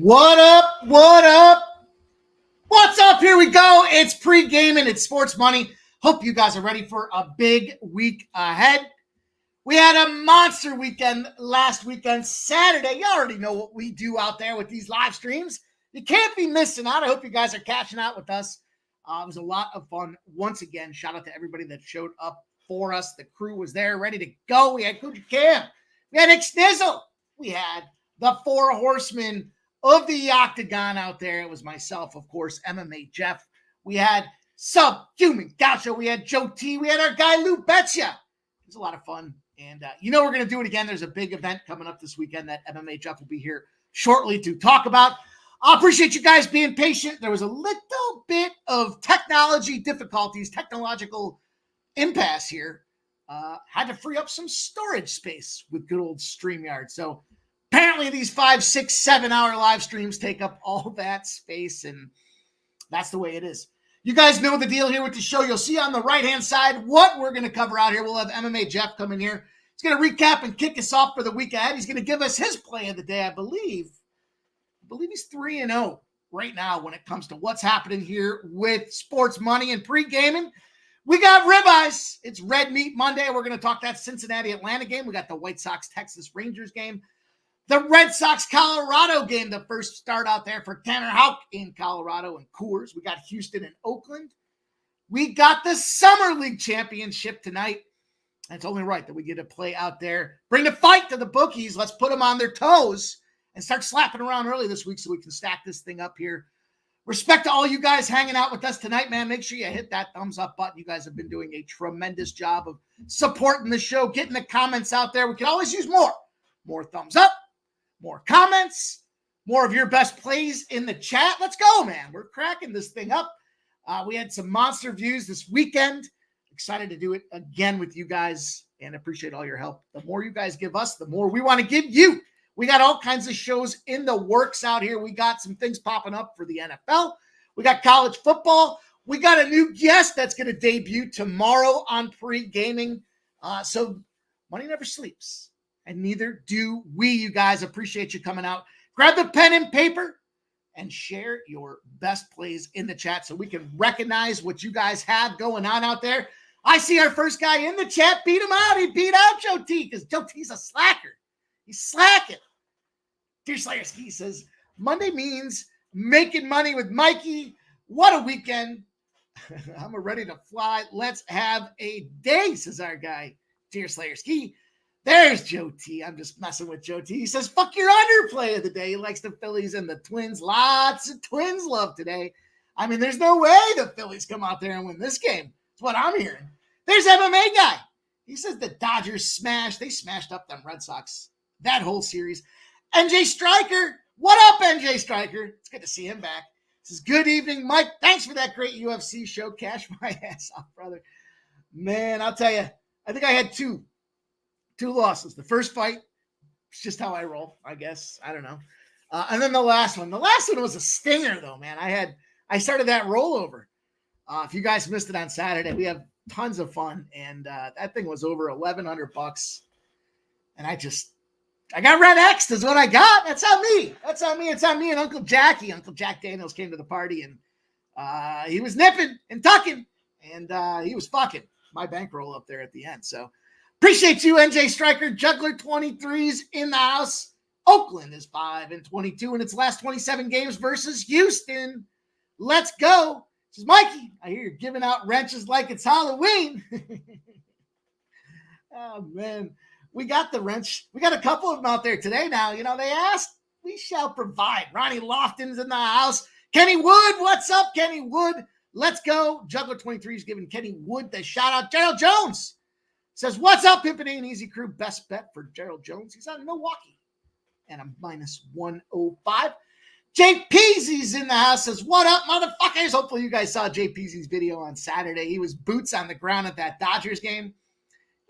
What up? What up? What's up? Here we go. It's pre-gaming. It's sports money. Hope you guys are ready for a big week ahead. We had a monster weekend last weekend, Saturday. You already know what we do out there with these live streams. You can't be missing out. I hope you guys are catching out with us. It was a lot of fun. Once again, shout out to everybody that showed up for us. The crew was there, ready to go. We had Coach Cam. We had Nick Snizzle. We had the four horsemen of the octagon out there. It was myself, of course, MMA Jeff. We had Subhuman Gaucho. We had Joe T. We had our guy Lou Betcha. It was a lot of fun. And we're going to do it again. There's a big event coming up this weekend that MMA Jeff will be here shortly to talk about. I appreciate you guys being patient. There was a little bit of technological impasse here. Had to free up some storage space with good old StreamYard. So apparently these 5, 6, 7 hour live streams take up all that space, and that's the way it is. You guys know the deal here with the show. You'll see on the right-hand side what we're going to cover out here. We'll have MMA Jeff come in here. He's going to recap and kick us off for the week ahead. He's going to give us his play of the day, I believe he's 3-0 right now when it comes to what's happening here with sports money and pre-gaming. We got ribeyes. It's Red Meat Monday. We're going to talk that Cincinnati-Atlanta game. We got the White Sox-Texas Rangers game. The Red Sox-Colorado game, the first start out there for Tanner Houck in Colorado and Coors. We got Houston and Oakland. We got the Summer League Championship tonight. And it's only right that we get to play out there. Bring the fight to the bookies. Let's put them on their toes and start slapping around early this week so we can stack this thing up here. Respect to all you guys hanging out with us tonight, man. Make sure you hit that thumbs up button. You guys have been doing a tremendous job of supporting the show, getting the comments out there. We can always use more. More thumbs up, more comments, more of your best plays in the chat. Let's go, man. We're cracking this thing up. We had some monster views this weekend. Excited to do it again with you guys and appreciate all your help. The more you guys give us, the more we want to give you. We got all kinds of shows in the works out here. We got some things popping up for the NFL. We got college football. We got a new guest that's going to debut tomorrow on pre-gaming. So money never sleeps, and neither do we. You guys, appreciate you coming out. Grab the pen and paper and share your best plays in the chat so we can recognize what you guys have going on out there. I see our first guy in the chat. Beat him out. He beat out Joe T because Joe T's a slacker. He's slacking. Dear Slayer Ski says, Monday means making money with Mikey. What a weekend. I'm ready to fly. Let's have a day, says our guy, Dear Slayer Ski. There's Joe T. I'm just messing with Joe T. He says, fuck your underplay of the day. He likes the Phillies and the Twins. Lots of Twins love today. I mean, there's no way the Phillies come out there and win this game. That's what I'm hearing. There's MMA guy. He says the Dodgers smashed. They smashed up them Red Sox that whole series. NJ Striker. What up, NJ Striker? It's good to see him back. This is good evening, Mike. Thanks for that great UFC show. Cash my ass off, brother. Man, I'll tell you, I think I had two losses. The first fight, it's just how I roll, I guess. I don't know. And then the last one. The last one was a stinger, though, man. I started that rollover. If you guys missed it on Saturday, we have tons of fun. And that thing was over $1,100. And I got Red X'd is what I got. That's on me. It's on me and Uncle Jackie. Uncle Jack Daniels came to the party, and he was nipping and tucking, and he was fucking my bankroll up there at the end. So appreciate you, NJ Striker. Juggler 23's in the house. Oakland is 5-22 in its last 27 games versus Houston. Let's go. This is Mikey. I hear you're giving out wrenches like it's Halloween. Oh, man. We got the wrench. We got a couple of them out there today now. You know, they asked, we shall provide. Ronnie Lofton's in the house. Kenny Wood, what's up, Kenny Wood? Let's go. Juggler 23 is giving Kenny Wood the shout out. Gerald Jones says, what's up, Pimpin' and Easy Crew? Best bet for Gerald Jones. He's out of Milwaukee. And I'm -105. Jay Peasy's in the house. Says, what up, motherfuckers? Hopefully you guys saw Jay Peasy's video on Saturday. He was boots on the ground at that Dodgers game.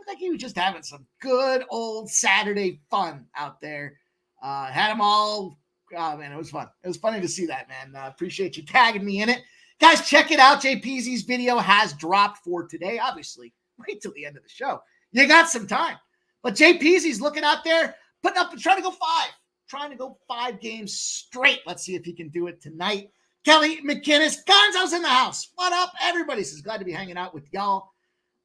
Like he was just having some good old Saturday fun out there. Had them all. Oh, man, it was fun. It was funny to see that, man. Appreciate you tagging me in it. Guys, check it out. JPZ's video has dropped for today. Obviously, wait till the end of the show. You got some time. But JPZ's looking out there, putting up and trying to go 5. trying to go 5 games straight. Let's see if he can do it tonight. Kelly McInnes, Gonzo's in the house. What up, everybody? Says glad to be hanging out with y'all.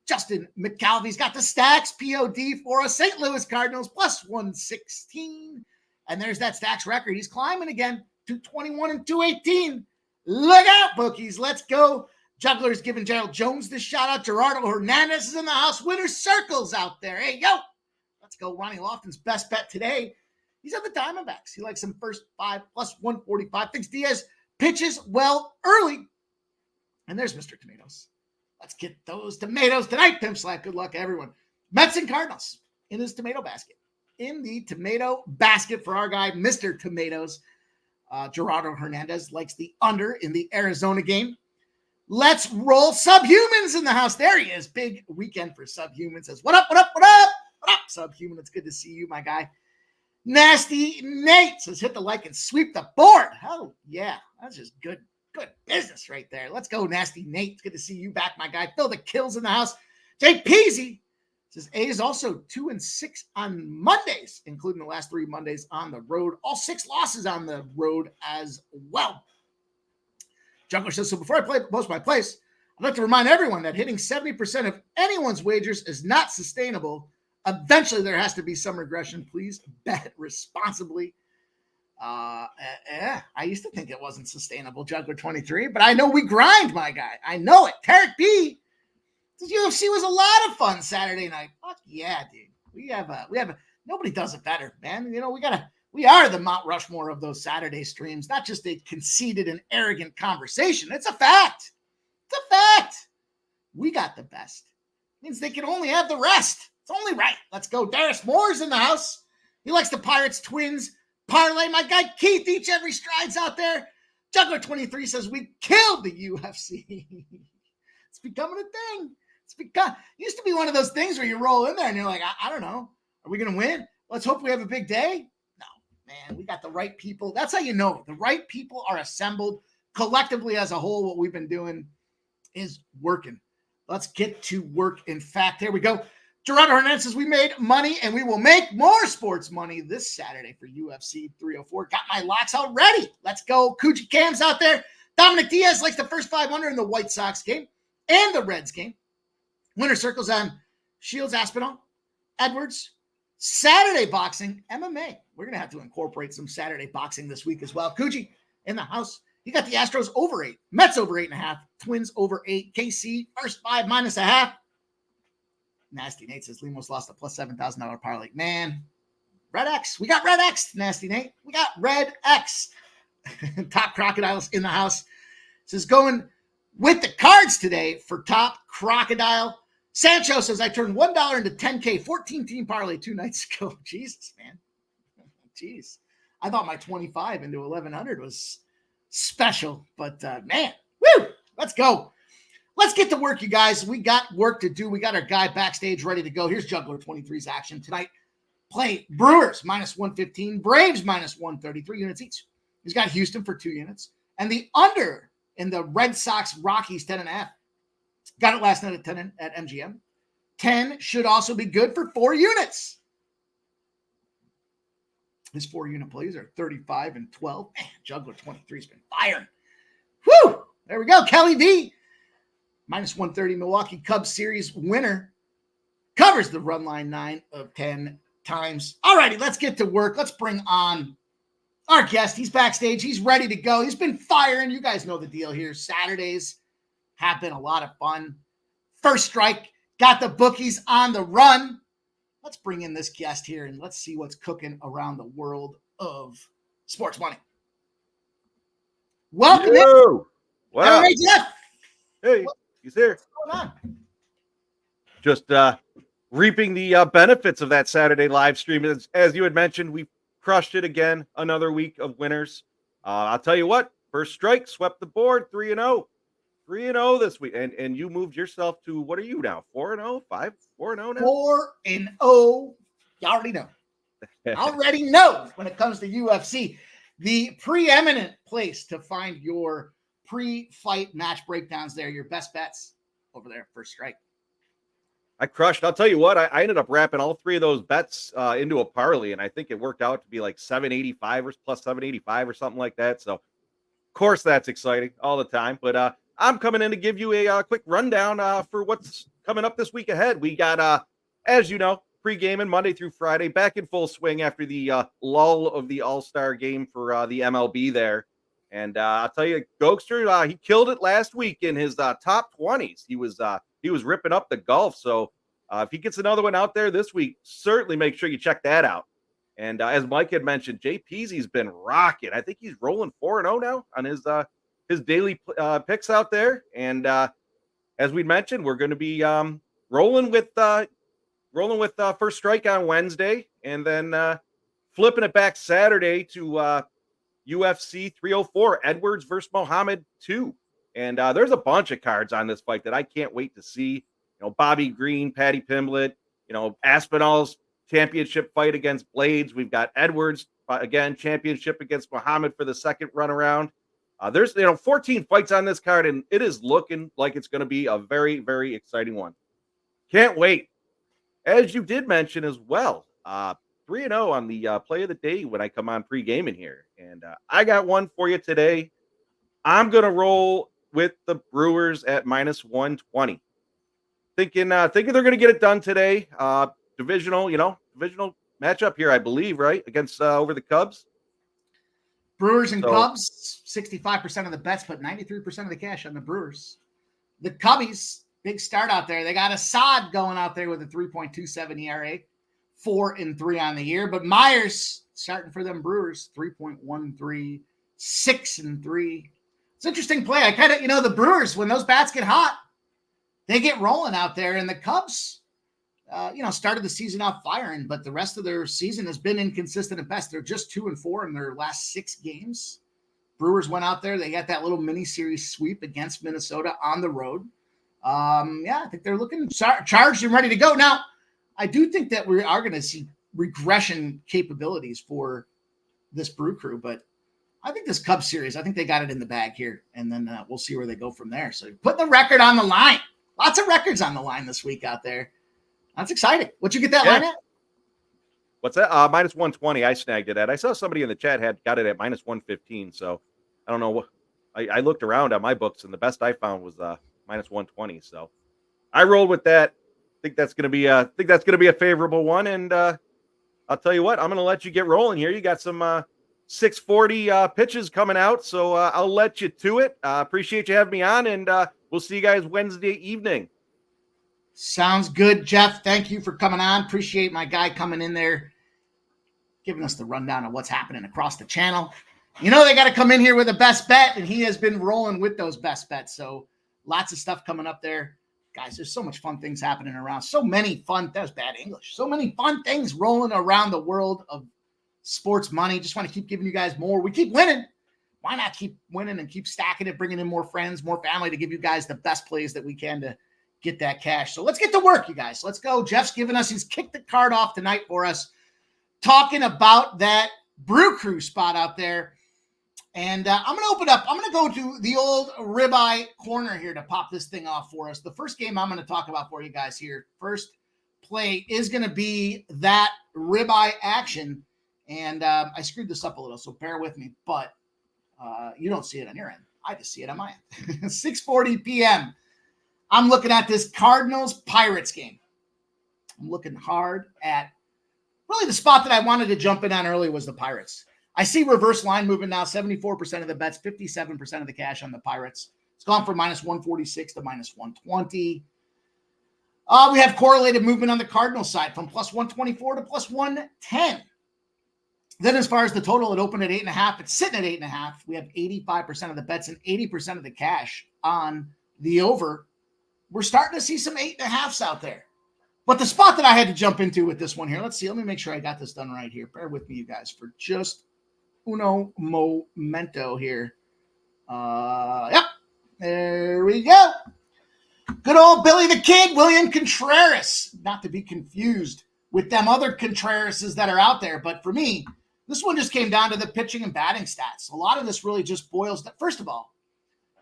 Justin McCalvey's got the stacks, POD for us. St. Louis Cardinals plus 116. And there's that stacks record. He's climbing again, 221 and 218. Look out, bookies. Let's go. Juggler's giving Gerald Jones the shout out. Gerardo Hernandez is in the house. Winner circles out there. Hey, yo. Let's go. Ronnie Lofton's best bet today. He's at the Diamondbacks. He likes them first 5 plus 145. Thinks Diaz pitches well early. And there's Mr. Tomatoes. Let's get those tomatoes tonight, Pimp Slack. Good luck, everyone. Mets and Cardinals in his tomato basket. In the tomato basket for our guy, Mr. Tomatoes. Gerardo Hernandez likes the under in the Arizona game. Let's roll Subhumans in the house. There he is. Big weekend for Subhumans. Says, what up, what up, what up? What up, Subhuman? It's good to see you, my guy. Nasty Nate says, hit the like and sweep the board. Oh, yeah. That's just good business right there. Let's go, Nasty Nate. It's good to see you back, my guy. Phil the Kills in the house. Jay Peasy says, A is also 2-6 on Mondays, including the last 3 Mondays on the road. All 6 losses on the road as well. Juggler says, so before I post my place, I'd like to remind everyone that hitting 70% of anyone's wagers is not sustainable. Eventually, there has to be some regression. Please bet responsibly. I used to think it wasn't sustainable, Juggler 23, but I know we grind, my guy. I know it. Tarek B says UFC was a lot of fun Saturday night. Fuck yeah, dude. We have nobody does it better, man. You know, we are the Mount Rushmore of those Saturday streams, not just a conceited and arrogant conversation. It's a fact. It's a fact. We got the best. It means they can only have the rest. It's only right. Let's go. Darius Moore's in the house. He likes the Pirates, Twins, parlay. My guy Keith, each every strides out there. Juggler 23 says we killed the UFC. It's becoming a thing. Used to be one of those things where you roll in there and you're like, I don't know. Are we going to win? Let's hope we have a big day. No, man, we got the right people. That's how you know the right people are assembled collectively as a whole. What we've been doing is working. Let's get to work. In fact, here we go. Gerardo Hernandez says we made money and we will make more sports money this Saturday for UFC 304. Got my locks already. Let's go. Coochie Cam's out there. Dominic Diaz likes the first 500 in the White Sox game and the Reds game. Winner circles on Shields, Aspinall, Edwards. Saturday boxing, MMA. We're going to have to incorporate some Saturday boxing this week as well. Coochie in the house. You got the Astros over 8. Mets over 8.5. Twins over 8. KC first 5 minus a half. Nasty Nate says Lemos lost a plus $7,000 parlay. Man, Red X. We got Red X, Nasty Nate. We got Red X. Top Crocodiles in the house. Says going with the cards today for Top Crocodile. Sancho says I turned $1 into 10K, 14-team parlay 2 nights ago. Jesus, man. Jeez. I thought my 25 into 1,100 was special, but man, woo, let's go. Let's get to work, you guys. We got work to do. We got our guy backstage ready to go. Here's Juggler 23's action tonight. Play Brewers minus 115, Braves minus 133 units each. He's got Houston for 2 units. And the under in the Red Sox Rockies 10.5. Got it last night at 10 at MGM. 10 should also be good for 4 units. His 4-unit plays are 35 and 12. Man, Juggler 23's been firing. Whew! There we go. Kelly V. Minus 130 Milwaukee Cubs series winner. Covers the run line 9 of 10 times. All righty, let's get to work. Let's bring on our guest. He's backstage. He's ready to go. He's been firing. You guys know the deal here. Saturdays have been a lot of fun. First strike. Got the bookies on the run. Let's bring in this guest here and let's see what's cooking around the world of sports money. Welcome in. Wow. Hey, Jeff. Hey, he's here. What's going on? Just reaping the benefits of that Saturday live stream. As you had mentioned, we crushed it again. Another week of winners. I'll tell you what, first strike swept the board 3-0. 3-0 this week. And you moved yourself to, what are you now? 4-0? 4-0 now? 4-0. You already know. Already know when it comes to UFC. The preeminent place to find your pre-fight match breakdowns there, your best bets over there, First Strike. I crushed. I'll tell you what, I ended up wrapping all three of those bets into a parlay, and I think it worked out to be like 785 or plus 785 or something like that. So, of course, that's exciting all the time. But I'm coming in to give you a quick rundown for what's coming up this week ahead. We got, as you know, pre-gaming Monday through Friday, back in full swing after the lull of the All-Star game for the MLB there. And I'll tell you, Gokster, he killed it last week in his top 20s. He was ripping up the golf. So if he gets another one out there this week, certainly make sure you check that out. And as Mike had mentioned, Jay Peasy's been rocking. I think he's rolling 4-0 now on his daily picks out there. And as we mentioned, we're going to be rolling with First Strike on Wednesday, and then flipping it back Saturday to UFC 304, Edwards versus Muhammad 2. And there's a bunch of cards on this fight that I can't wait to see. You know, Bobby Green, Paddy Pimblett, you know, Aspinall's championship fight against Blades. We've got Edwards, again, championship against Muhammad for the second run around. There's 14 fights on this card, and it is looking like it's going to be a very, very exciting one. Can't wait. As you did mention as well, 3-0 on the play of the day when I come on pre-gaming here. And I got one for you today. I'm going to roll with the Brewers at minus 120. Thinking they're going to get it done today. Divisional matchup here, I believe, right? Against over the Cubs. Brewers and Cubs, 65% of the bets, but 93% of the cash on the Brewers. The Cubbies, big start out there. They got Assad going out there with a 3.27 ERA, 4-3 on the year. But Myers starting for them Brewers, 3.13, 6-3. It's an interesting play. I kind of, the Brewers, when those bats get hot, they get rolling out there. And the Cubs, started the season out firing, but the rest of their season has been inconsistent at best. They're just 2-4 in their last 6 games. Brewers went out there. They got that little mini series sweep against Minnesota on the road. I think they're looking charged and ready to go. Now, I do think that we are going to see regression capabilities for this Brew Crew, but I think this Cubs series, I think they got it in the bag here, and then we'll see where they go from there. So put the record on the line. Lots of records on the line this week out there. That's exciting. What'd you get that line at? What's that? Minus 120. I snagged it at. I saw somebody in the chat had got it at minus 115. So I don't know what I looked around on my books, and the best I found was minus 120. So I rolled with that. I think that's gonna be a favorable one. And I'll tell you what, I'm gonna let you get rolling here. You got some 640 pitches coming out, so I'll let you to it. Appreciate you having me on, and we'll see you guys Wednesday evening. Sounds good, Jeff. Thank you for coming on. Appreciate my guy coming in there, giving us the rundown of what's happening across the channel. They got to come in here with a best bet, and he has been rolling with those best bets. So lots of stuff coming up there. Guys, there's so much fun things happening around. So many fun, that was bad English. So many fun things rolling around the world of sports money. Just want to keep giving you guys more. We keep winning. Why not keep winning and keep stacking it, bringing in more friends, more family to give you guys the best plays that we can to get that cash. So let's get to work, you guys. Let's go. Jeff's he's kicked the card off tonight for us, talking about that Brew Crew spot out there. And I'm going to open up. I'm going to go to the old ribeye corner here to pop this thing off for us. The first game I'm going to talk about for you guys here, first play, is going to be that ribeye action. And I screwed this up a little, so bear with me. But you don't see it on your end. I just see it on my end. 6:40 p.m. I'm looking at this Cardinals-Pirates game. I'm looking hard at really the spot that I wanted to jump in on early was the Pirates. I see reverse line movement now, 74% of the bets, 57% of the cash on the Pirates. It's gone from minus 146 to minus 120. We have correlated movement on the Cardinals side from plus 124 to plus 110. Then as far as the total, it opened at 8.5. It's sitting at 8.5. We have 85% of the bets and 80% of the cash on the over. We're starting to see some 8.5s out there. But the spot that I had to jump into with this one here, let's see. Let me make sure I got this done right here. Bear with me, you guys, for just uno momento here. Yep. There we go. Good old Billy the Kid, William Contreras. Not to be confused with them other Contrerases that are out there. But for me, this one just came down to the pitching and batting stats. A lot of this really just boils down. First of all,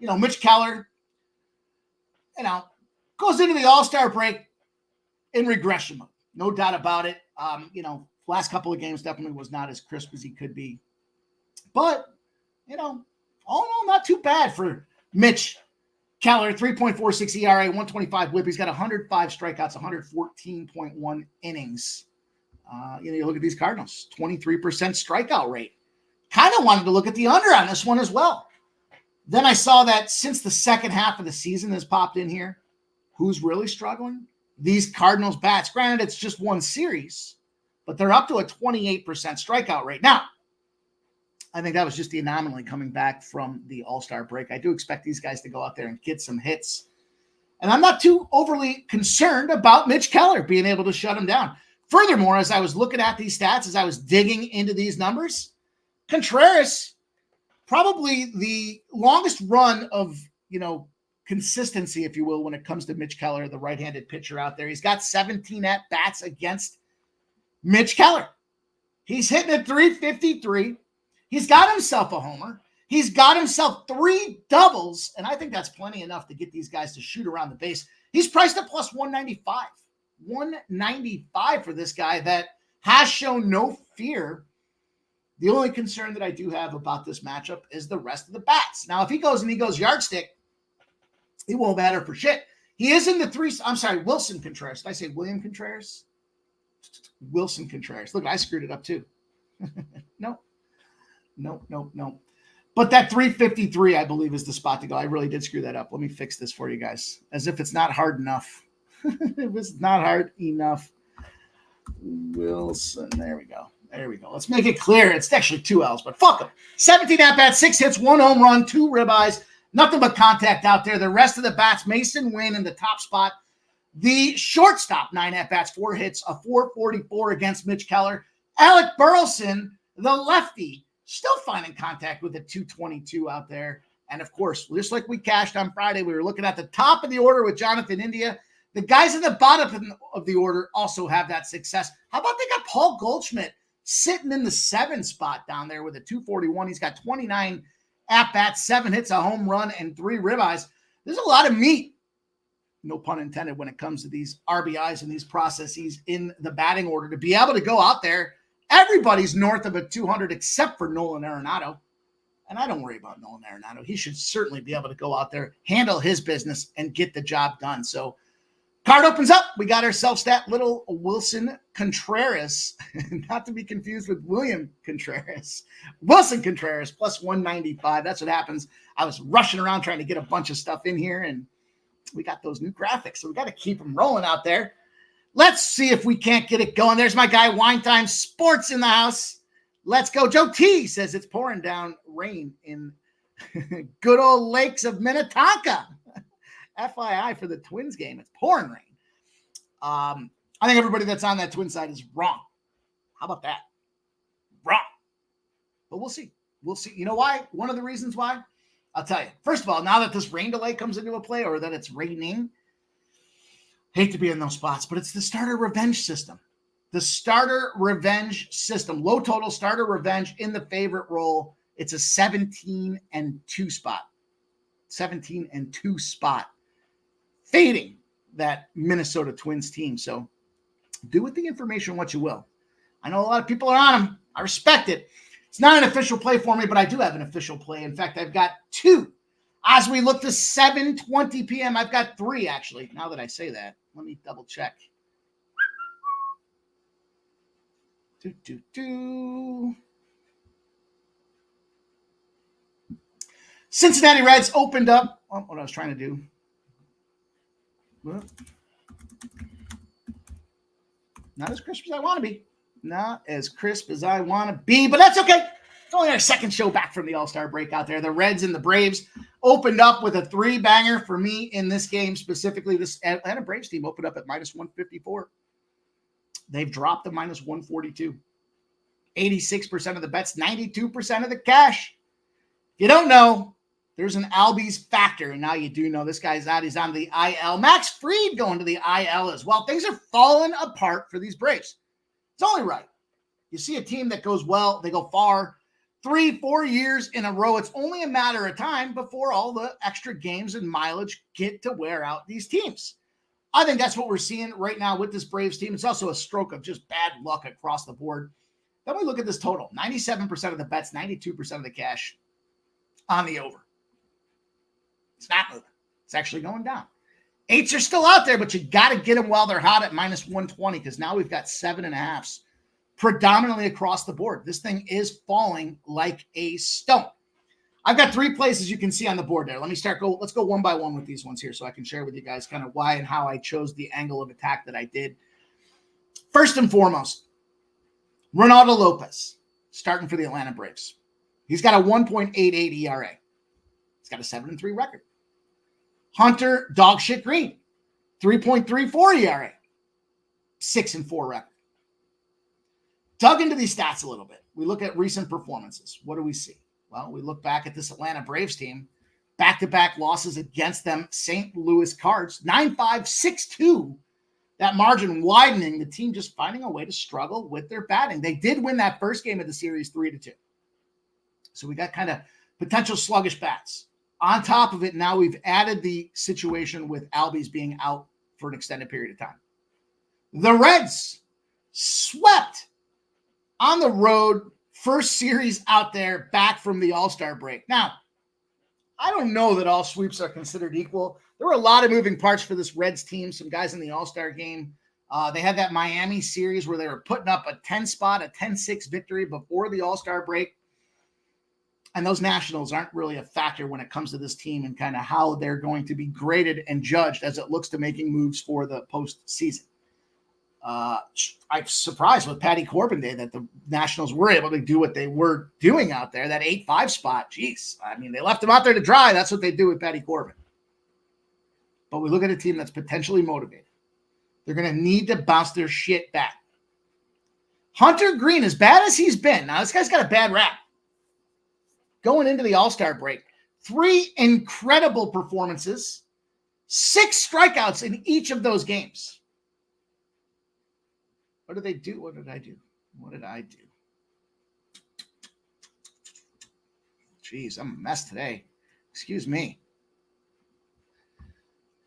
Mitch Keller, goes into the All-Star break in regression mode. No doubt about it. Last couple of games definitely was not as crisp as he could be. But, all in all, not too bad for Mitch Keller. 3.46 ERA, 125 whip. He's got 105 strikeouts, 114.1 innings. You look at these Cardinals, 23% strikeout rate. Kind of wanted to look at the under on this one as well. Then I saw that since the second half of the season has popped in here, who's really struggling? These Cardinals bats. Granted, it's just one series, but they're up to a 28% strikeout rate. Now, I think that was just the anomaly coming back from the All-Star break. I do expect these guys to go out there and get some hits. And I'm not too overly concerned about Mitch Keller being able to shut him down. Furthermore, as I was looking at these stats, as I was digging into these numbers, Contreras, probably the longest run of, consistency, if you will, when it comes to Mitch Keller, the right-handed pitcher out there. He's got 17 at-bats against Mitch Keller. He's hitting at 353. He's got himself a homer. He's got himself 3 doubles, and I think that's plenty enough to get these guys to shoot around the base. He's priced at plus 195. 195 for this guy that has shown no fear. The only concern that I do have about this matchup is the rest of the bats. Now, if he goes yardstick, it won't matter for shit. He is in the Wilson Contreras. Did I say William Contreras? Wilson Contreras. Look, I screwed it up too. No. But that 353, I believe, is the spot to go. I really did screw that up. Let me fix this for you guys. As if it's not hard enough. It was not hard enough. Wilson. There we go. Let's make it clear. It's actually 2 L's, but fuck him. 17 at-bats, 6 hits, 1 home run, 2 ribeyes. Nothing but contact out there. The rest of the bats, Mason Wynn in the top spot. The shortstop, 9 at-bats, 4 hits, a 444 against Mitch Keller. Alec Burleson, the lefty, still finding contact with a 222 out there. And, of course, just like we cashed on Friday, we were looking at the top of the order with Jonathan India. The guys at the bottom of the order also have that success. How about they got Paul Goldschmidt sitting in the 7 spot down there with a 241. He's got 29 at-bats, 7 hits, a home run, and 3 ribeyes. There's a lot of meat, no pun intended, when it comes to these RBIs and these processes in the batting order. To be able to go out there, everybody's north of a 200 except for Nolan Arenado. And I don't worry about Nolan Arenado. He should certainly be able to go out there, handle his business, and get the job done. So card opens up. We got ourselves that little Wilson Contreras, not to be confused with William Contreras. Wilson Contreras plus 195. That's what happens. I was rushing around trying to get a bunch of stuff in here, and we got those new graphics, so we got to keep them rolling out there. Let's see if we can't get it going. There's my guy, Wine Time Sports, in the house. Let's go. Joe T says it's pouring down rain in good old lakes of Minnetonka. FYI for the Twins game, it's pouring rain. I think everybody that's on that Twin side is wrong. How about that? Wrong. But we'll see. We'll see. You know why? One of the reasons why? I'll tell you. First of all, now that this rain delay comes into a play, or that it's raining, hate to be in those spots, but it's the starter revenge system. The starter revenge system. Low total starter revenge in the favorite role. It's a 17-2 spot. 17-2 spot. Fading that Minnesota Twins team. So do with the information what you will. I know a lot of people are on them. I respect it. It's not an official play for me, but I do have an official play. In fact, I've got 2. As we look to 7:20 p.m., I've got 3, actually. Now that I say that, let me double check. Cincinnati Reds opened up. Oh, what I was trying to do. Well, not as crisp as I want to be. Not as crisp as I want to be, but that's okay. It's only our second show back from the All-Star break out there. The Reds and the Braves opened up with a 3-banger for me in this game specifically. This Atlanta Braves team opened up at minus 154. They've dropped to minus 142. 86% of the bets, 92% of the cash. If you don't know, there's an Albies factor, and now you do know this guy's out. He's on the IL. Max Fried going to the IL as well. Things are falling apart for these Braves. It's only right. You see a team that goes well, they go far, 3-4 years in a row. It's only a matter of time before all the extra games and mileage get to wear out these teams. I think that's what we're seeing right now with this Braves team. It's also a stroke of just bad luck across the board. Then we look at this total, 97% of the bets, 92% of the cash on the over. It's not moving. It's actually going down. 8s are still out there, but you got to get them while they're hot at minus 120 because now we've got 7.5s predominantly across the board. This thing is falling like a stone. I've got 3 places you can see on the board there. Let's go one by one with these ones here so I can share with you guys kind of why and how I chose the angle of attack that I did. First and foremost, Ronaldo Lopez, starting for the Atlanta Braves. He's got a 1.88 ERA. He's got a 7-3 record. Hunter Dogshit Green, 3.34 ERA, 6-4 record. Dug into these stats a little bit. We look at recent performances. What do we see? Well, we look back at this Atlanta Braves team, back-to-back losses against them St. Louis Cards, 9-5, 6-2. That margin widening, the team just finding a way to struggle with their batting. They did win that first game of the series 3-2. So we got kind of potential sluggish bats. On top of it, now we've added the situation with Albies being out for an extended period of time. The Reds swept on the road, first series out there, back from the All-Star break. Now, I don't know that all sweeps are considered equal. There were a lot of moving parts for this Reds team, some guys in the All-Star game. They had that Miami series where they were putting up a 10-spot, a 10-6 victory before the All-Star break. And those Nationals aren't really a factor when it comes to this team and kind of how they're going to be graded and judged as it looks to making moves for the postseason. I'm surprised with Patty Corbin Day that the Nationals were able to do what they were doing out there, that 8-5 spot. Jeez, I mean, they left him out there to dry. That's what they do with Patty Corbin. But we look at a team that's potentially motivated. They're going to need to bounce their shit back. Hunter Green, as bad as he's been, now this guy's got a bad rap. Going into the All-Star break, 3 incredible performances, 6 strikeouts in each of those games. What did they do? What did I do? Jeez, I'm a mess today. Excuse me.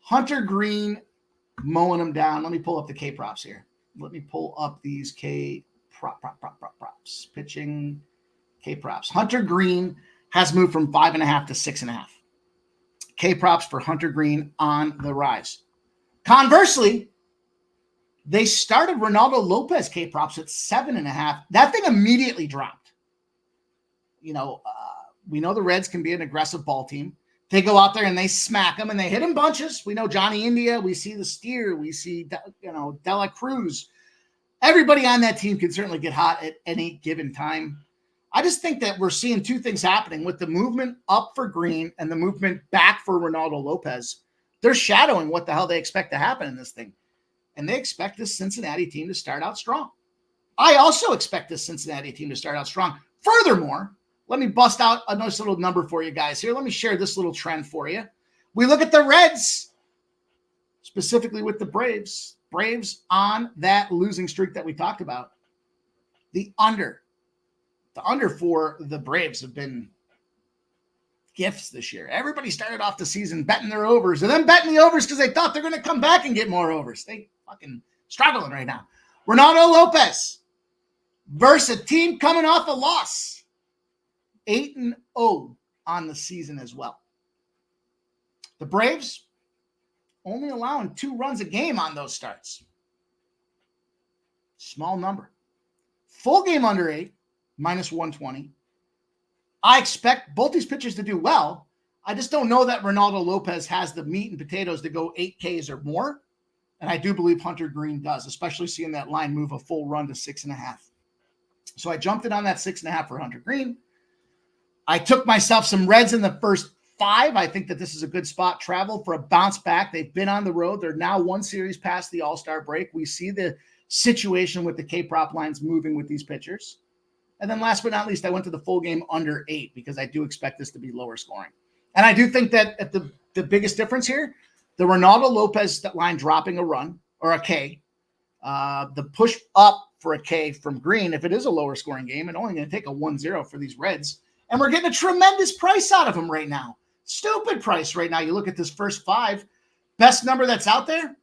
Hunter Green mowing him down. Let me pull up the K props here. Let me pull up these K props. Pitching K props. Hunter Green has moved from 5.5 to 6.5. K props for Hunter Green on the rise. Conversely, they started Ronaldo Lopez K props at 7.5. That thing immediately dropped. We know the Reds can be an aggressive ball team. They go out there and they smack them and they hit in bunches. We know Johnny India. We see the Steer. We see, Dela Cruz. Everybody on that team can certainly get hot at any given time. I just think that we're seeing 2 things happening with the movement up for Green and the movement back for Ronaldo Lopez. They're shadowing what the hell they expect to happen in this thing. And they expect this Cincinnati team to start out strong. I also expect this Cincinnati team to start out strong. Furthermore, let me bust out a nice little number for you guys here. Let me share this little trend for you. We look at the Reds, specifically with the Braves. Braves on that losing streak that we talked about. The under for the Braves have been gifts this year. Everybody started off the season betting their overs and then betting the overs because they thought they're going to come back and get more overs. They fucking struggling right now. Ronaldo Lopez versus a team coming off a loss. 8-0 on the season as well. The Braves only allowing 2 runs a game on those starts. Small number. Full game under 8, minus 120. I expect both these pitchers to do well. I just don't know that Ronaldo Lopez has the meat and potatoes to go 8 Ks or more. And I do believe Hunter Green does, especially seeing that line move a full run to 6.5. So I jumped in on that 6.5 for Hunter Green. I took myself some Reds in the first 5. I think that this is a good spot travel for a bounce back. They've been on the road. They're now 1 series past the All-Star break. We see the situation with the K-prop lines moving with these pitchers. And then last but not least, I went to the full game under 8 because I do expect this to be lower scoring. And I do think that at the biggest difference here, the Ronaldo Lopez line dropping a run or a K, the push up for a K from Green, if it is a lower scoring game, and only going to take a 1-0 for these Reds. And we're getting a tremendous price out of them right now. Stupid price right now. You look at this first 5, best number that's out there,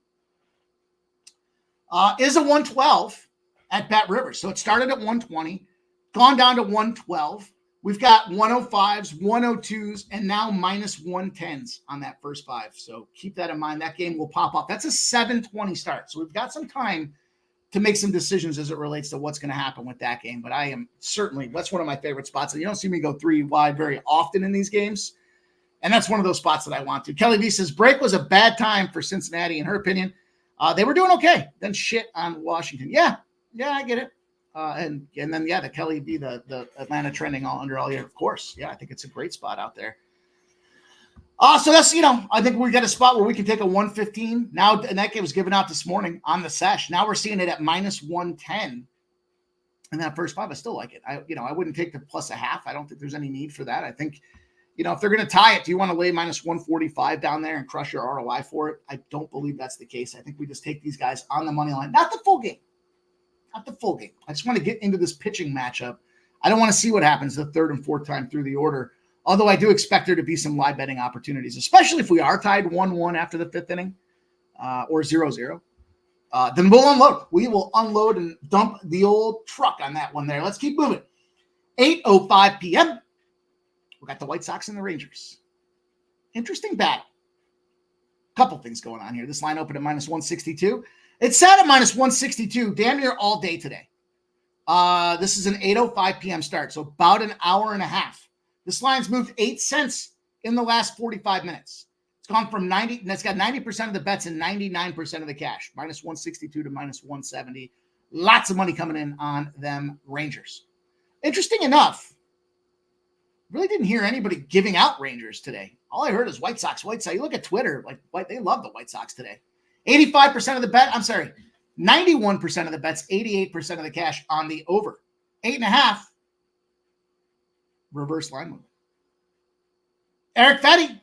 is a 112 at Bet Rivers. So it started at 120, gone down to 112. We've got 105s, 102s, and now minus 110s on that first 5. So keep that in mind. That game will pop up. That's a 7:20 start. So we've got some time to make some decisions as it relates to what's going to happen with that game. But I am certainly, that's one of my favorite spots. And you don't see me go 3 wide very often in these games. And that's one of those spots that I want to. Kelly V says, break was a bad time for Cincinnati, in her opinion. They were doing okay. Then shit on Washington. Yeah, I get it. And then, the Kelly V, the Atlanta trending all year, of course. Yeah, I think it's a great spot out there. So that's, I think we got a spot where we can take a 115. Now, and that game was given out this morning on the sesh. Now we're seeing it at minus 110 in that first 5. I still like it. I wouldn't take the plus a half. I don't think there's any need for that. I think, if they're going to tie it, do you want to lay minus 145 down there and crush your ROI for it? I don't believe that's the case. I think we just take these guys on the money line, not the full game. Not the full game. I just want to get into this pitching matchup. I don't want to see what happens the third and fourth time through the order. Although I do expect there to be some live betting opportunities, especially if we are tied 1-1 after the 5th inning or 0-0. Then we'll unload. We will unload and dump the old truck on that one there. Let's keep moving. 8:05 p.m. We got the White Sox and the Rangers. Interesting battle. Couple things going on here. This line opened at minus 162. It sat at minus 162 damn near all day today. This is an 8:05 p.m. start, so about an hour and a half. This line's moved 8 cents in the last 45 minutes. It's gone from 90, and it's got 90% of the bets and 99% of the cash. Minus 162 to minus 170. Lots of money coming in on them Rangers. Interesting enough, really didn't hear anybody giving out Rangers today. All I heard is White Sox. You look at Twitter, they love the White Sox today. 85% of the bet, 91% of the bets, 88% of the cash on the over. 8.5. Reverse line move. Eric Fetty,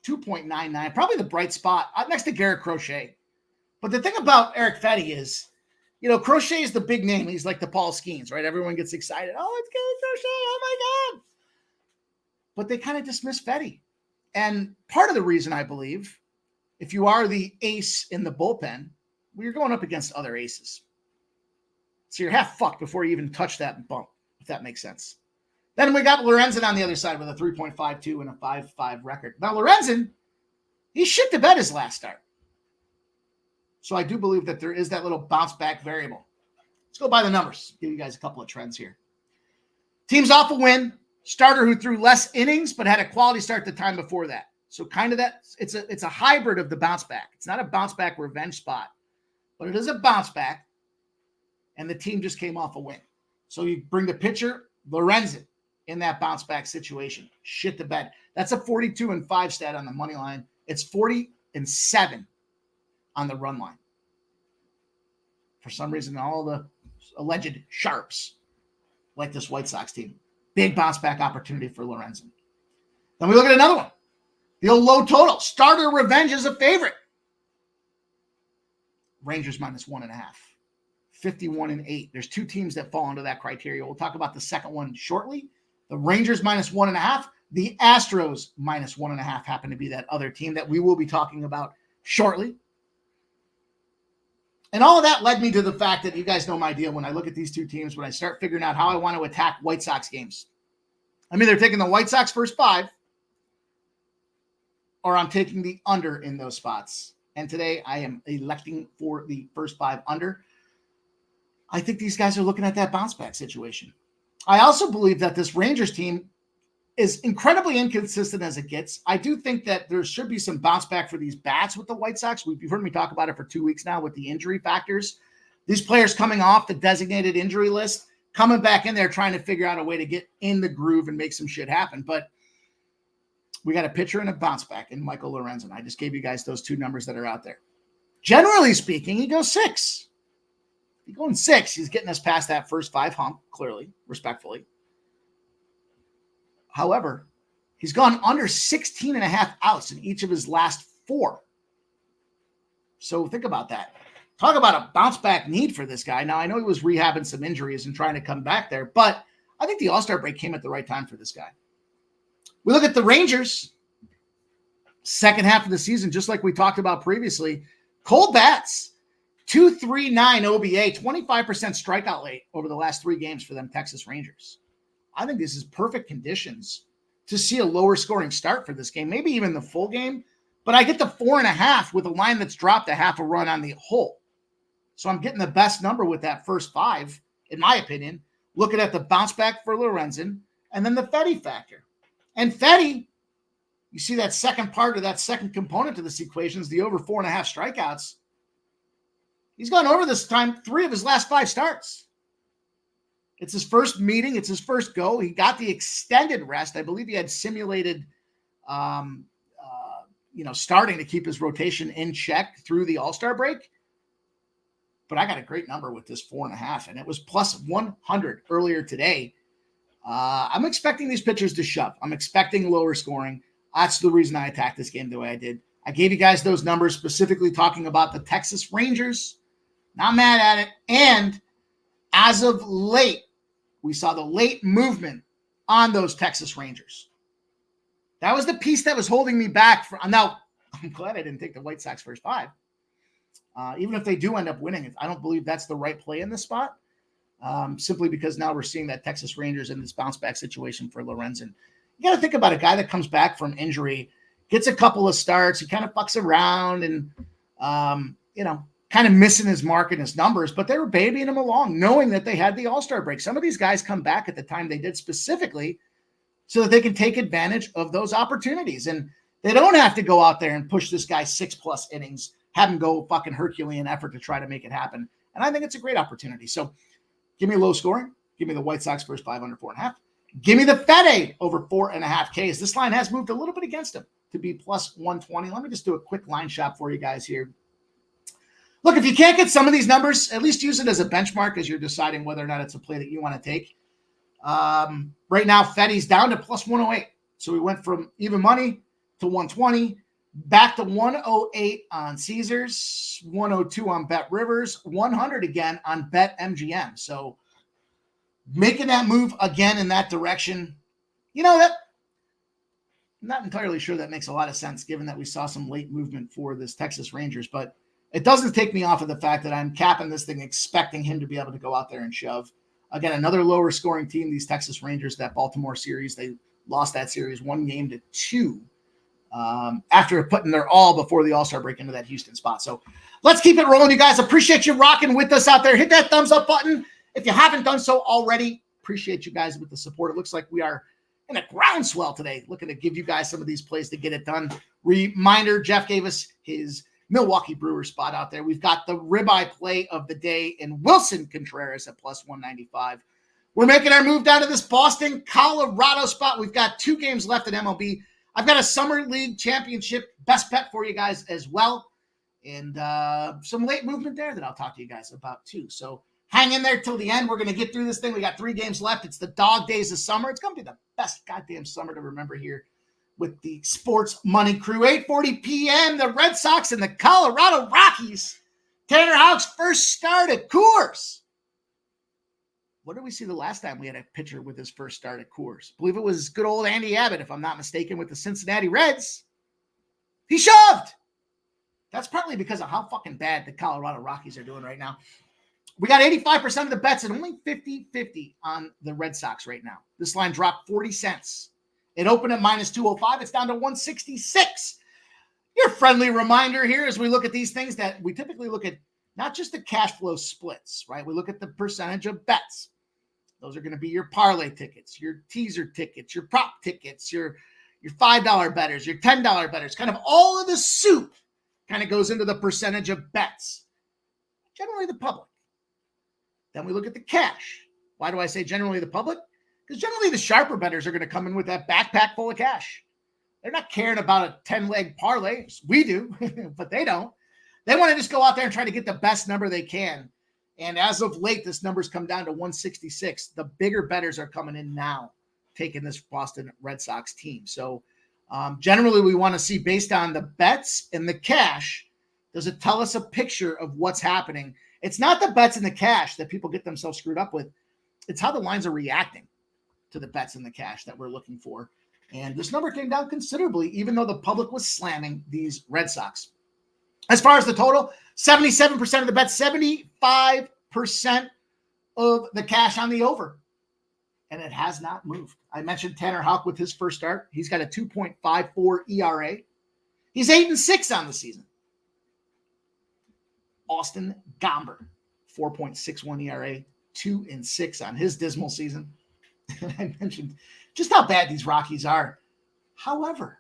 2.99. Probably the bright spot next to Garrett Crochet. But the thing about Eric Fetty is, Crochet is the big name. He's like the Paul Skeens, right? Everyone gets excited. Oh, it's Garrett Crochet. Oh, my God. But they kind of dismiss Fetty. And part of the reason, I believe, if you are the ace in the bullpen, you're going up against other aces. So you're half fucked before you even touch that bump, if that makes sense. Then we got Lorenzen on the other side with a 3.52 and a 5.5 record. Now, Lorenzen, he shit the bed his last start. So I do believe that there is that little bounce back variable. Let's go by the numbers. Give you guys a couple of trends here. Team's off a win. Starter who threw less innings but had a quality start the time before that. So kind of that, it's a hybrid of the bounce back. It's not a bounce back revenge spot, but it is a bounce back. And the team just came off a win. So you bring the pitcher, Lorenzen, in that bounce back situation. Shit the bed. That's a 42-5 stat on the money line. It's 40-7 on the run line. For some reason, all the alleged sharps like this White Sox team. Big bounce back opportunity for Lorenzen. Then we look at another one. The old low total. Starter revenge is a favorite. Rangers minus 1.5. 51-8. There's 2 teams that fall into that criteria. We'll talk about the second one shortly. The Rangers minus 1.5. The Astros minus 1.5 happen to be that other team that we will be talking about shortly. And all of that led me to the fact that you guys know my deal when I look at these 2 teams, when I start figuring out how I want to attack White Sox games. I'm either taking the White Sox first 5 or I'm taking the under in those spots. And today I am electing for the first 5 under. I think these guys are looking at that bounce back situation. I also believe that this Rangers team is incredibly inconsistent as it gets. I do think that there should be some bounce back for these bats with the White Sox. You've heard me talk about it for 2 weeks now with the injury factors. These players coming off the designated injury list, coming back in there, trying to figure out a way to get in the groove and make some shit happen. But we got a pitcher and a bounce back in Michael Lorenzen. I just gave you guys those 2 numbers that are out there. Generally speaking, he goes 6. If he's going 6, he's getting us past that first 5 hump, clearly, respectfully. However, he's gone under 16.5 outs in each of his last 4. So think about that. Talk about a bounce back need for this guy. Now, I know he was rehabbing some injuries and trying to come back there, but I think the All-Star break came at the right time for this guy. We look at the Rangers, second half of the season, just like we talked about previously. Cold bats, .239 OBA, 25% strikeout rate over the last 3 games for them Texas Rangers. I think this is perfect conditions to see a lower scoring start for this game, maybe even the full game. But I get the 4.5 with a line that's dropped a half a run on the whole. So I'm getting the best number with that first 5, in my opinion, looking at the bounce back for Lorenzen and then the Fetty factor. And Fetty, you see that second part of that second component to this equation is the over 4.5 strikeouts. He's gone over this time 3 of his last 5 starts. It's his first meeting. It's his first go. He got the extended rest. I believe he had simulated, starting to keep his rotation in check through the All-Star break. But I got a great number with this 4.5, and it was plus 100 earlier today. I'm expecting these pitchers to shove. I'm expecting lower scoring. That's the reason I attacked this game the way I did. I gave you guys those numbers specifically talking about the Texas Rangers. Not mad at it. And as of late, we saw the late movement on those Texas Rangers. That was the piece that was holding me back. Now, I'm glad I didn't take the White Sox first 5. Even if they do end up winning, I don't believe that's the right play in this spot. Simply because now we're seeing that Texas Rangers in this bounce back situation for Lorenzen. You got to think about a guy that comes back from injury, gets a couple of starts, he kind of fucks around and, kind of missing his mark and his numbers, but they were babying him along, knowing that they had the All-Star break. Some of these guys come back at the time they did specifically so that they can take advantage of those opportunities. And they don't have to go out there and push this guy 6+ innings, have him go fucking Herculean effort to try to make it happen. And I think it's a great opportunity. So give me low scoring. Give me the White Sox first 5 under 4.5. Give me the Fetty over 4.5 Ks. This line has moved a little bit against him to be plus 120. Let me just do a quick line shop for you guys here. Look, if you can't get some of these numbers, at least use it as a benchmark as you're deciding whether or not it's a play that you want to take. Right now, Fetty's down to plus 108. So we went from even money to 120, back to 108 on Caesars, 102 on Bet Rivers, 100 again on Bet MGM. So making that move again in that direction, that I'm not entirely sure that makes a lot of sense given that we saw some late movement for this Texas Rangers, but it doesn't take me off of the fact that I'm capping this thing, expecting him to be able to go out there and shove. Again, another lower scoring team, these Texas Rangers, that Baltimore series, they lost that series 1-2 after putting their all before the All-Star break into that Houston spot. So let's keep it rolling, you guys. Appreciate you rocking with us out there. Hit that thumbs up button if you haven't done so already. Appreciate you guys with the support. It looks like we are in a groundswell today, looking to give you guys some of these plays to get it done. Reminder, Jeff gave us his Milwaukee Brewers spot out there. We've got the ribeye play of the day in Wilson Contreras at plus 195. We're making our move down to this Boston, Colorado spot. We've got 2 games left in MLB. I've got a Summer League Championship best bet for you guys as well. And some late movement there that I'll talk to you guys about too. So hang in there till the end. We're going to get through this thing. We got 3 games left. It's the dog days of summer. It's going to be the best goddamn summer to remember here with the Sports Money Crew. 8:40 p.m., the Red Sox and the Colorado Rockies. Tanner Houck's first start at Coors. What did we see the last time we had a pitcher with his first start at Coors? I believe it was good old Andy Abbott, if I'm not mistaken, with the Cincinnati Reds. He shoved. That's partly because of how fucking bad the Colorado Rockies are doing right now. We got 85% of the bets and only 50-50 on the Red Sox right now. This line dropped 40 cents. It opened at minus 205. It's down to 166. Your friendly reminder here as we look at these things that we typically look at not just the cash flow splits, right? We look at the percentage of bets. Those are going to be your parlay tickets, your teaser tickets, your prop tickets, your $5 bettors, your $10 bettors. Kind of all of the soup kind of goes into the percentage of bets. Generally the public. Then we look at the cash. Why do I say generally the public? Because generally the sharper bettors are going to come in with that backpack full of cash. They're not caring about a 10-leg parlay. We do, but they don't. They want to just go out there and try to get the best number they can. And as of late, this number's come down to 166. The bigger bettors are coming in now, taking this Boston Red Sox team. So generally we want to see, based on the bets and the cash, does it tell us a picture of what's happening? It's not the bets and the cash that people get themselves screwed up with. It's how the lines are reacting to the bets and the cash that we're looking for. And this number came down considerably, even though the public was slamming these Red Sox. As far as the total, 77% of the bet, 75% of the cash on the over. And it has not moved. I mentioned Tanner Houck with his first start. He's got a 2.54 ERA. He's 8-6 on the season. Austin Gomber, 4.61 ERA, 2-6 on his dismal season. I mentioned just how bad these Rockies are. However,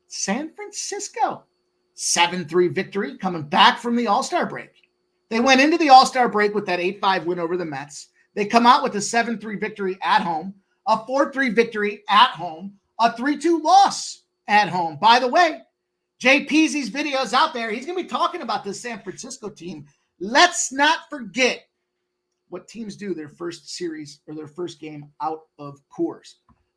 San Francisco, 7-3 victory coming back from the All-Star break. They went into the All-Star break with that 8-5 win over the Mets. They come out with a 7-3 victory at home, a 4-3 victory at home, a 3-2 loss at home. By the way, Jay Peasy's videos out there. He's going to be talking about this San Francisco team. Let's not forget what teams do their first series or their first game out of Coors.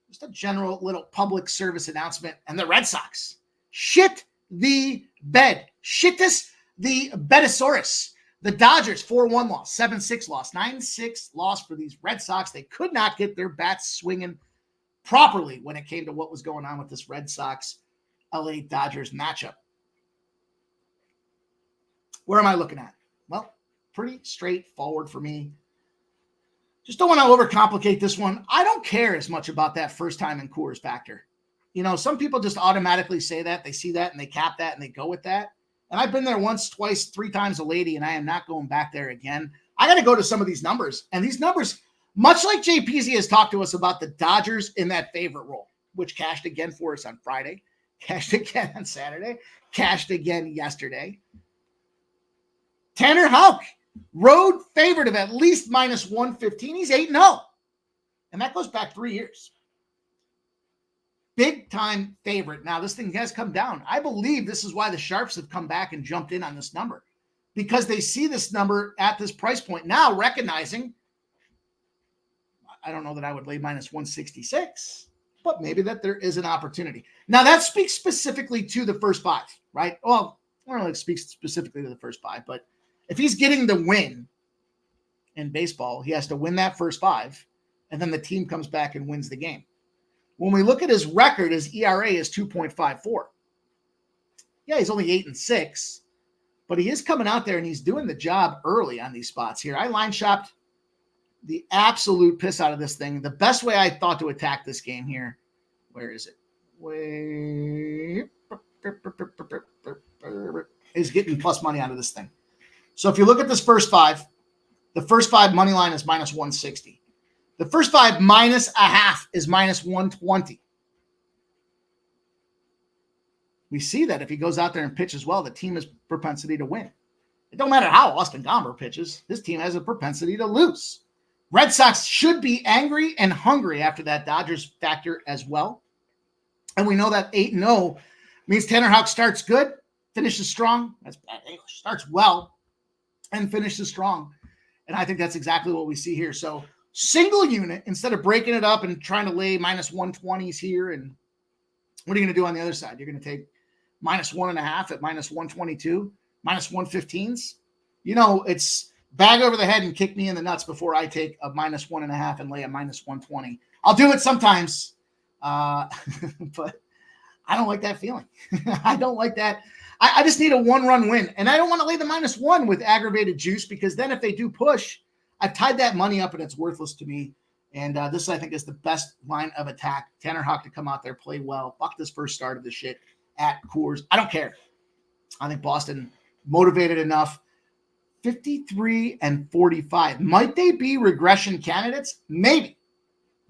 Just a general little public service announcement. And the Red Sox shit the bed. Shitus the Bedosaurus. The Dodgers, 4-1 loss, 7-6 loss, 9-6 loss for these Red Sox. They could not get their bats swinging properly when it came to what was going on with this Red Sox LA Dodgers matchup. Where am I looking at? Well, pretty straightforward for me. Just don't want to overcomplicate this one. I don't care as much about that first time in Coors factor. You know, some people just automatically say that. They see that and they cap that and they go with that. And I've been there once, twice, 3 times a lady, and I am not going back there again. I got to go to some of these numbers. And these numbers, much like Jay Peasy has talked to us about the Dodgers in that favorite role, which cashed again for us on Friday, cashed again on Saturday, cashed again yesterday. Tanner Houck, road favorite of at least minus 115. He's 8-0. And that goes back 3 years. Big time favorite. Now, this thing has come down. I believe this is why the Sharps have come back and jumped in on this number, because they see this number at this price point now, recognizing, I don't know that I would lay minus 166, but maybe that there is an opportunity. Now, that speaks specifically to the first 5, right? Well, I don't know if it speaks specifically to the first 5, but if he's getting the win in baseball, he has to win that first 5, and then the team comes back and wins the game. When we look at his record, his ERA is 2.54. Yeah, he's only 8-6, but he is coming out there and he's doing the job early on these spots here. I line shopped the absolute piss out of this thing. The best way I thought to attack this game here, where is it? Is getting plus money out of this thing. So if you look at this first 5, the first 5 money line is minus 160. The first 5 minus a half is minus 120. We see that if he goes out there and pitches well, the team has propensity to win. It don't matter how Austin Gomber pitches. This team has a propensity to lose. Red Sox should be angry and hungry after that Dodgers factor as well. And we know that 8-0 means Tanner Houck starts good, finishes strong. That's bad English. Starts well and finishes strong. And I think that's exactly what we see here. So single unit, instead of breaking it up and trying to lay minus 120s here. And what are you going to do on the other side? You're going to take minus 1.5 at minus 122, minus 115s. You know, it's bag over the head and kick me in the nuts before I take a minus 1.5 and lay a minus 120. I'll do it sometimes, but I don't like that feeling. I don't like that. I just need a 1-run win. And I don't want to lay the minus 1 with aggravated juice, because then if they do push, I've tied that money up and it's worthless to me. And this, I think, is the best line of attack. Tanner Houck to come out there, play well. Fuck this first start of the shit at Coors. I don't care. I think Boston motivated enough. 53-45. Might they be regression candidates? Maybe.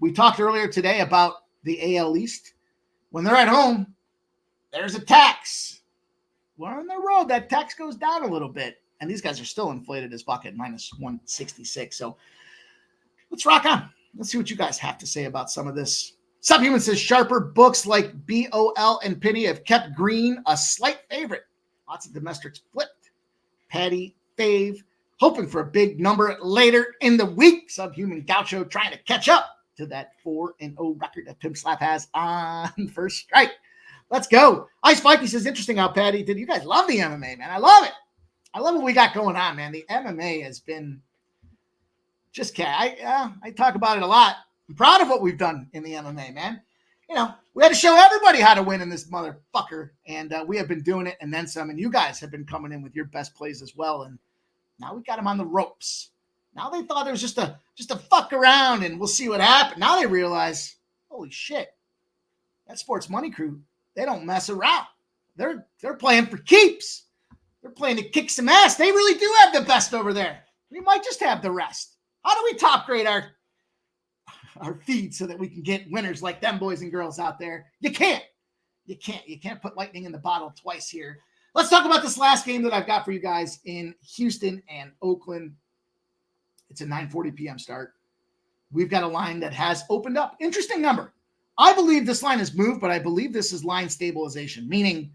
We talked earlier today about the AL East. When they're at home, there's a tax. When on the road, that tax goes down a little bit. And these guys are still inflated as fuck at minus 166. So let's rock on. Let's see what you guys have to say about some of this. Subhuman says sharper books like BOL and Penny have kept Green a slight favorite. Lots of domestics flipped. Patty, Fave, hoping for a big number later in the week. Subhuman Gaucho trying to catch up to that 4-0 record that Pimp Slap has on First Strike. Let's go. Ice Mikey says, interesting how Patty did. You guys love the MMA, man. I love it. I love what we got going on, man. The MMA has been just I talk about it a lot. I'm proud of what we've done in the MMA, man. You know, We had to show everybody how to win in this motherfucker. And we have been doing it and then some. And you guys have been coming in with your best plays as well. And now we got them on the ropes. Now they thought it was just a fuck around and we'll see what happens. Now they realize, holy shit, that sports money crew, they don't mess around. They're playing for keeps. They're playing to kick some ass. They really do have the best over there. We might just have the rest. How do we top grade our feed so that we can get winners like them boys and girls out there? You can't put lightning in the bottle twice here. Let's talk about this last game that I've got for you guys in Houston and Oakland. It's a 9:40 p.m. start. We've got a line that has opened up. Interesting number. I believe this line has moved, but I believe this is line stabilization, meaning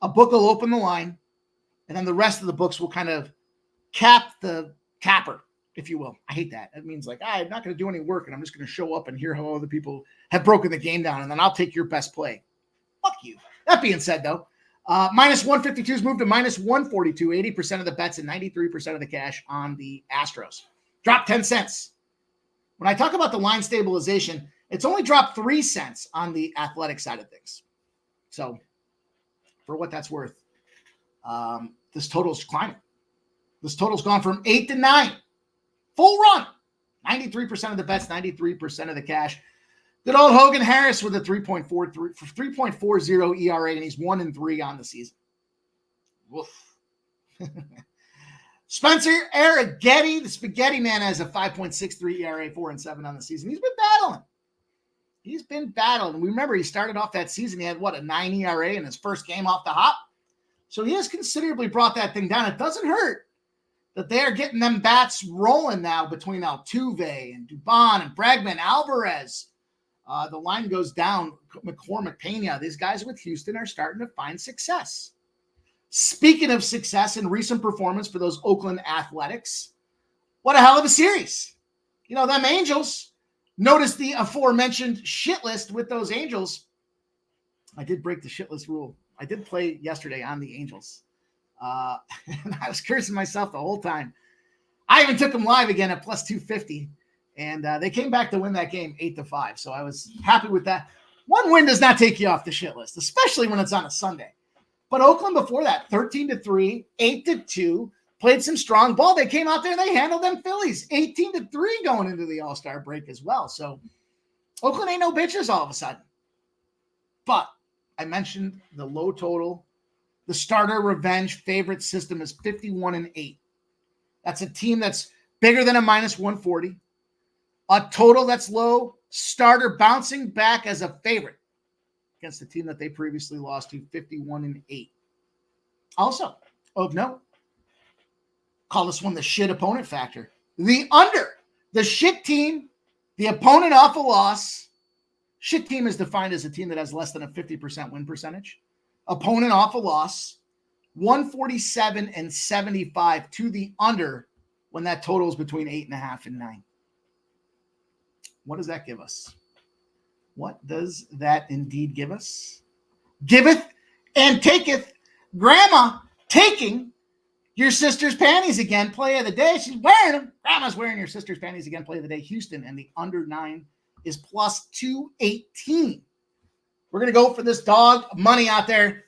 a book will open the line and then the rest of the books will kind of cap the capper, if you will. I hate that. It means like, I'm not going to do any work and I'm just going to show up and hear how other people have broken the game down and then I'll take your best play. Fuck you. That being said, though, minus 152 has moved to minus 142, 80% of the bets and 93% of the cash on the Astros. Dropped 10 cents. When I talk about the line stabilization, it's only dropped 3 cents on the athletic side of things. So for what that's worth, this total's climbing. This total's gone from 8 to 9. Full run. 93% of the bets, 93% of the cash. Good old Hogan Harris with a 3.40 ERA, and he's 1-3 on the season. Woof. Spencer Arrighetti, the Spaghetti Man, has a 5.63 ERA, 4-7 on the season. He's been battling. We remember he started off that season. He had, a 9 ERA in his first game off the hop. So he has considerably brought that thing down. It doesn't hurt that they are getting them bats rolling now between Altuve and Dubon and Bregman, Alvarez. The line goes down. McCormick, Pena. These guys with Houston are starting to find success. Speaking of success and recent performance for those Oakland Athletics, what a hell of a series. Them Angels. Notice the aforementioned shit list with those Angels. I did break the shit list rule. I did play yesterday on the Angels. And I was cursing myself the whole time. I even took them live again at plus 250. And they came back to win that game 8-5. So I was happy with that. One win does not take you off the shit list, especially when it's on a Sunday. But Oakland before that, 13-3, 8-2, played some strong ball. They came out there and they handled them Phillies, 18-3 going into the All-Star break as well. So Oakland ain't no bitches all of a sudden. But I mentioned the low total. The starter revenge favorite system is 51-8. That's a team that's bigger than a minus 140. A total that's low. Starter bouncing back as a favorite against the team that they previously lost to, 51-8. Also, of note, call this one the shit opponent factor. The under. The shit team, the opponent off a loss. Shit team is defined as a team that has less than a 50% win percentage. Opponent off a loss. 147-75 to the under when that total is between 8.5 and 9. What does that give us? What does that indeed give us? Giveth and taketh. Grandma taking your sister's panties again. Play of the day. She's wearing them. Grandma's wearing your sister's panties again. Play of the day. Houston, and the under 9 is plus 218. We're going to go for this dog money out there.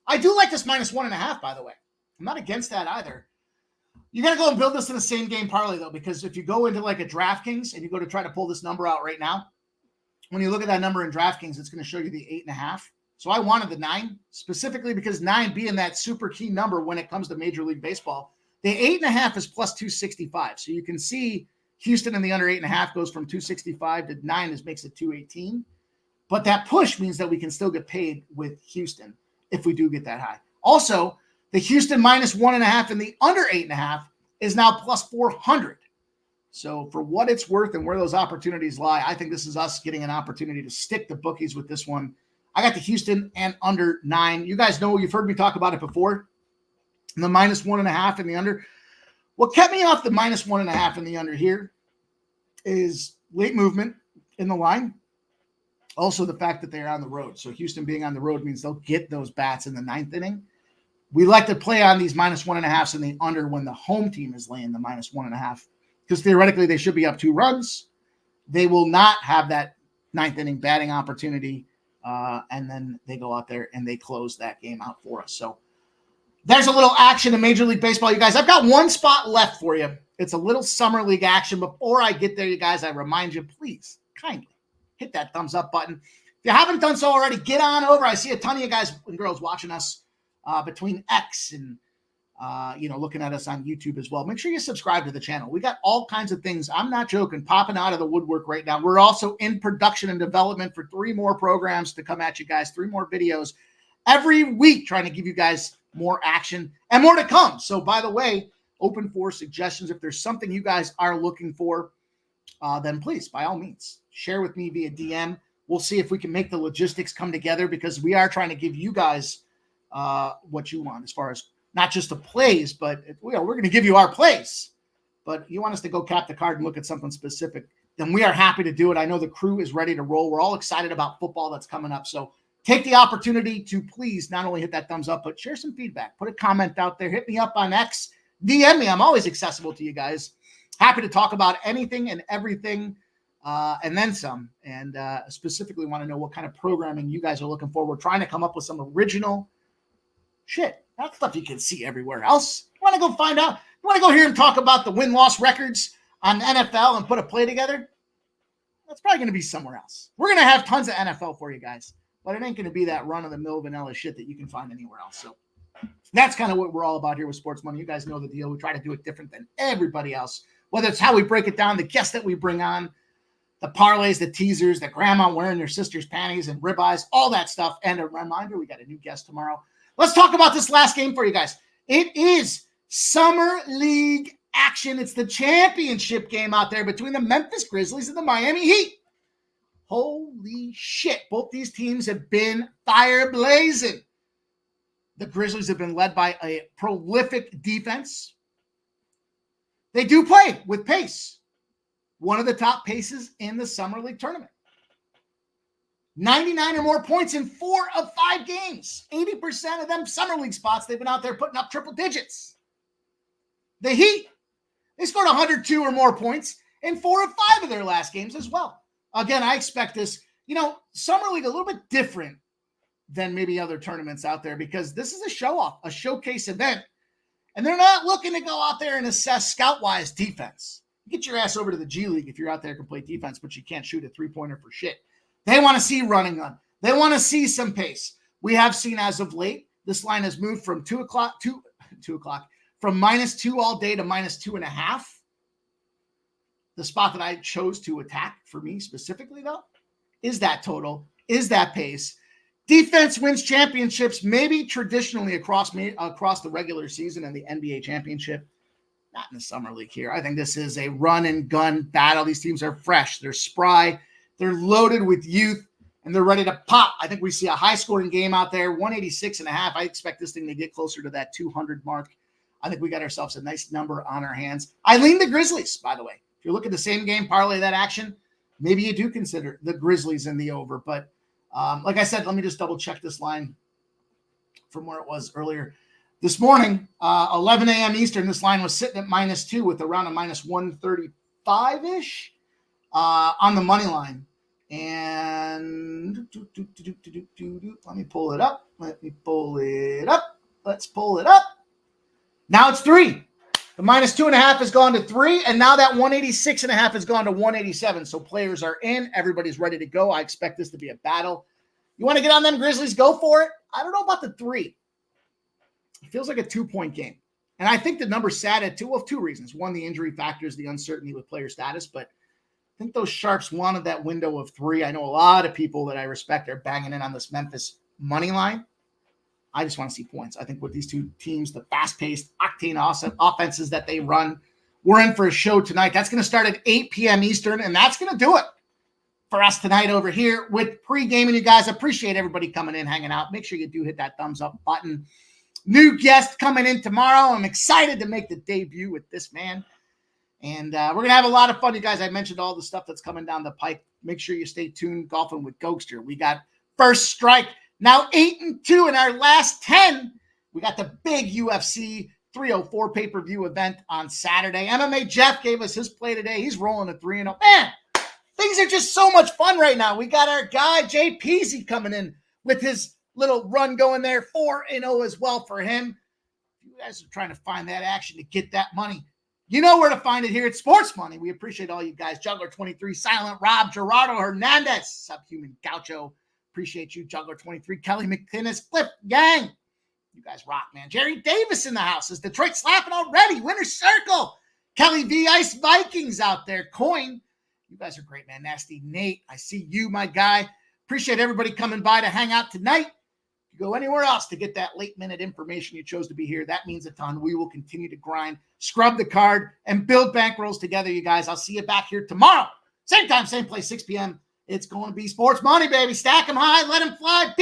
I do like this minus 1.5, by the way. I'm not against that either. You got to go and build this in the same game parlay, though, because if you go into like a DraftKings and you go to try to pull this number out right now, when you look at that number in DraftKings, it's going to show you the 8.5. So I wanted the 9 specifically because 9 being that super key number when it comes to Major League Baseball. The 8.5 is plus 265. So you can see Houston in the under 8.5 goes from 265 to 9 makes it 218. But that push means that we can still get paid with Houston if we do get that high. Also, the Houston minus 1.5 and the under 8.5 is now plus 400. So for what it's worth and where those opportunities lie, I think this is us getting an opportunity to stick the bookies with this one. I got the Houston and under 9. You guys know, you've heard me talk about it before. The minus 1.5 and the under. What kept me off the minus 1.5 and the under here is late movement in the line. Also the fact that they're on the road. So Houston being on the road means they'll get those bats in the 9th inning. We like to play on these minus 1.5s and the under when the home team is laying the minus 1.5. Because theoretically they should be up 2 runs. They will not have that 9th inning batting opportunity And then they go out there and they close that game out for us. So there's a little action in Major League Baseball, you guys. I've got one spot left for you. It's a little summer league action. Before I get there, you guys, I remind you, please, kindly hit that thumbs up button. If you haven't done so already, get on over. I see a ton of you guys and girls watching us between X and, looking at us on YouTube as well. Make sure you subscribe to the channel. We got all kinds of things. I'm not joking, popping out of the woodwork right now. We're also in production and development for 3 more programs to come at you guys, 3 more videos every week, trying to give you guys more action and more to come. So, by the way, open for suggestions. If there's something you guys are looking for, then please, by all means, share with me via DM. We'll see if we can make the logistics come together, because we are trying to give you guys what you want as far as not just the plays, but we're going to give you our plays. But you want us to go cap the card and look at something specific, then we are happy to do it. I know the crew is ready to roll. We're all excited about football that's coming up. So take the opportunity to please not only hit that thumbs up, but share some feedback. Put a comment out there. Hit me up on X. DM me. I'm always accessible to you guys. Happy to talk about anything and everything, and then some. And specifically want to know what kind of programming you guys are looking for. We're trying to come up with some original shit. That's stuff you can see everywhere else. You want to go find out? You want to go hear him talk about the win-loss records on the NFL and put a play together? That's probably going to be somewhere else. We're going to have tons of NFL for you guys, but it ain't going to be that run-of-the-mill vanilla shit that you can find anywhere else. So that's kind of what we're all about here with Sports Money. You guys know the deal. We try to do it different than everybody else, whether it's how we break it down, the guests that we bring on, the parlays, the teasers, the grandma wearing your sister's panties and ribeyes, all that stuff. And a reminder, we got a new guest tomorrow. Let's talk about this last game for you guys. It is Summer League action. It's the championship game out there between the Memphis Grizzlies and the Miami Heat. Holy shit. Both these teams have been fire blazing. The Grizzlies have been led by a prolific defense. They do play with pace. One of the top paces in the Summer League tournament. 99 or more points in 4 of 5 games. 80% of them Summer League spots, they've been out there putting up triple digits. The Heat, they scored 102 or more points in 4 of 5 of their last games as well. Again, I expect this, Summer League a little bit different than maybe other tournaments out there, because this is a show-off, a showcase event, and they're not looking to go out there and assess scout-wise defense. Get your ass over to the G League if you're out there and can play defense, but you can't shoot a three-pointer for shit. They want to see running gun. They want to see some pace. We have seen as of late, this line has moved from 2 o'clock, from -2 all day to -2.5. The spot that I chose to attack for me specifically, though, is that total, is that pace. Defense wins championships, maybe traditionally across the regular season and the NBA championship. Not in the Summer League here. I think this is a run and gun battle. These teams are fresh. They're spry. They're loaded with youth, and they're ready to pop. I think we see a high-scoring game out there, 186.5. I expect this thing to get closer to that 200 mark. I think we got ourselves a nice number on our hands. I lean the Grizzlies, by the way. If you look at the same game, parlay that action, maybe you do consider the Grizzlies in the over. But like I said, let me just double-check this line from where it was earlier. This morning, 11 a.m. Eastern, this line was sitting at -2 with around a -135-ish. On the money line. And let me pull it up. Let's pull it up. Now it's 3. The -2.5 has gone to 3, and now that 186.5 has gone to 187. So players are in. Everybody's ready to go. I expect this to be a battle. You want to get on them Grizzlies? Go for it. I don't know about the 3. It feels like a 2-point game. And I think the number's sat at 2 of 2 reasons. One, the injury factors, the uncertainty with player status, but I think those Sharps wanted that window of 3. I know a lot of people that I respect are banging in on this Memphis money line. I just want to see points. I think with these two teams, the fast-paced, octane offenses that they run, we're in for a show tonight. That's going to start at 8 p.m. Eastern, and that's going to do it for us tonight over here with Pregaming. You guys, appreciate everybody coming in, hanging out. Make sure you do hit that thumbs up button. New guest coming in tomorrow. I'm excited to make the debut with this man. And we're going to have a lot of fun, you guys. I mentioned all the stuff that's coming down the pike. Make sure you stay tuned. Golfing with Ghoster. We got First Strike. Now 8-2 in our last 10. We got the big UFC 304 pay-per-view event on Saturday. MMA Jeff gave us his play today. He's rolling a 3-0. Man, Things are just so much fun right now. We got our guy, Jay Peasy, coming in with his little run going there, 4-0 as well for him. If you guys are trying to find that action to get that money, you know where to find it here at Sports Money. We appreciate all you guys. Juggler23, Silent Rob, Gerardo Hernandez, Subhuman Gaucho. Appreciate you, Juggler23, Kelly McInnes, Cliff Yang. You guys rock, man. Jerry Davis in the house. Is Detroit slapping already? Winner's Circle. Kelly V. Ice Vikings out there. Coin. You guys are great, man. Nasty Nate. I see you, my guy. Appreciate everybody coming by to hang out tonight. If you go anywhere else to get that late-minute information you chose to be here, that means a ton. We will continue to grind, scrub the card, and build bankrolls together, you guys. I'll see you back here tomorrow. Same time, same place, 6 p.m. It's going to be Sports Money, baby. Stack them high. Let them fly.